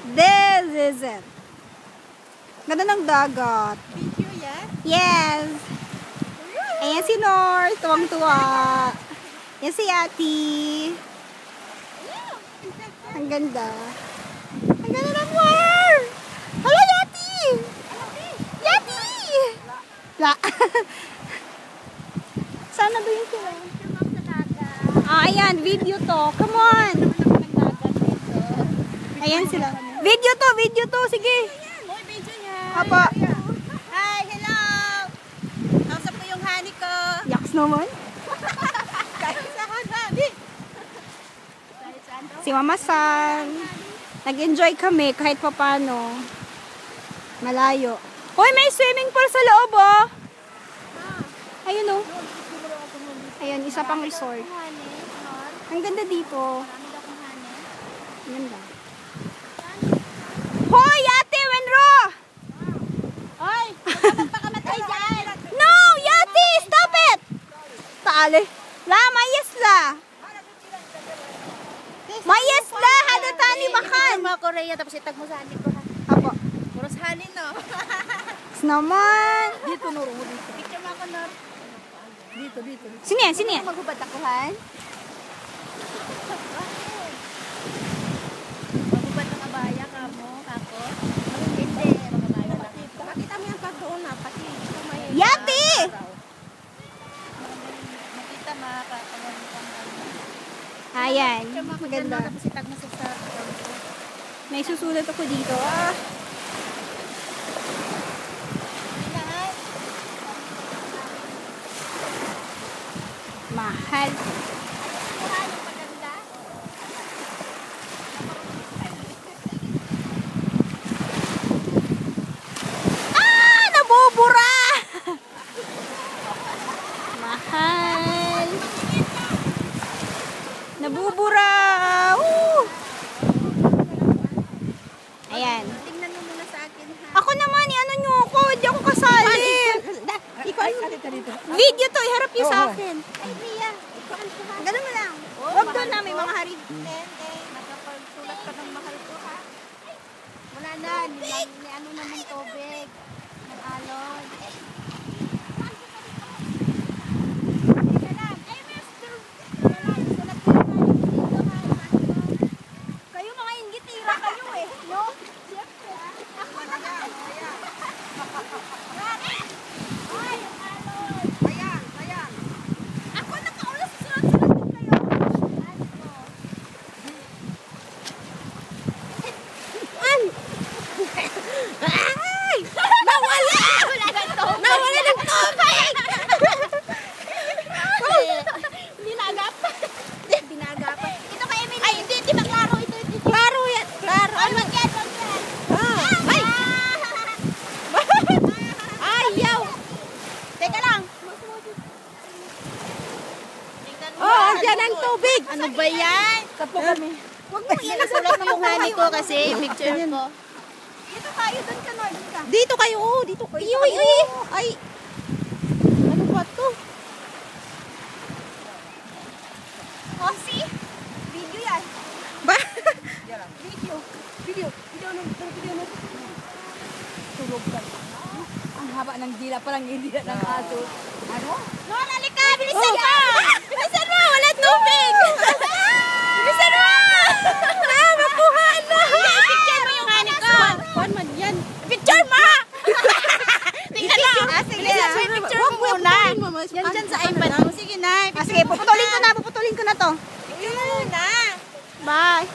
This is it. Ganda ng dagat. Video yan? Yes. Ayan si North, tuwang-tuwa. Yan si Ati. Ang ganda. Ang ganda ng war! Hala, Yati! Yati! La. Sana ba yung sila? Ayan, video to. Come on! Ayan sila. Video to. Sige. Boy, video niya. Apa. Hi, hello! Kausap ko yung honey ko. Yaks naman. Kahit saan, honey. Si Mama San. Nag-enjoy kami kahit papano. Malayo. Hoy, may swimming pool sa loob, oh. Ayun, oh. Ayun, isa pang resort. Ang ganda dito. Ang ganda. Hoy, Ate Wenro! Hoy, magpapakamatay dyan. No, Yati, stop it! Taale. La, mayes la. Mayes la, hada tani bakan. Mga Korea, tapos itag mo sa honey ko, ha? Apo. Puros honey, no? Naman. Dito, Noro, dito. Picture mo ako, Nor. Dito. Sino yan? Maghubad ako, han? Maghubad ng abaya ka mo, kako? Hindi, magabaya lang. Pakita mo yung pagdoon na, pati. Yati! Makita, makakalamutan ka. Ayan, Maganda. maganda. Tapos itag mo sa May susulat ako dito. Ah. Mahal. Ah! Nabubura! Mahal. Nabubura! Woo! Ayan. Tingnan mo muna sa akin, ha? Ako naman, ano nyo ako? Hindi ako kasali. Dito. Video to, iharap nyo sa akin. Ay, Mia. Ikuan ko, ha? Ganun mo lang. Huwag doon na, may mga harid. Nakapagsulat ka ng mahal ko, ha? Wala na. Ni ano naman tubig. Ng alon. Kayo mga inggitira kayo eh. No? Siyempre, ha? Ako na ka. Ay, yung alon. Ayan. Ako nakaulas, susunod-sunod din kayo. Ay! Nawala! Nawala ng tubig! Binagapan. Ito kay Emily. Ay, hindi ba klaro ito? Klaro yan. Klaro. Ay, wag yan. Ay! Ayaw! Teka lang. Oh, andyan ang tubig. Ano ba yan? Kapo kami. Huwag mo yan. Nasulat mo yung honey ko kasi picture ko. Dito tayo, doon ka, Nord. Doon ka. Dito kayo, dito kayo. Ay! Ano ba to? Oh, see? Video yan. Ba? Video nun. Tulog ka. Ang haba ng dila, parang hindi na ng aso. Ano? Nor, halika! Bilisan mo! Bilisan mo! Wala tubig! Bilisan mo! Makuha na! Picture mo yung honey ko! Kuan man yan. Picture mo! Tingnan mo! Sige. Picture mo muna! Yan dyan sa iPad mo. Sige na. Sige, puputulin ko na to. Picture mo muna! Bye.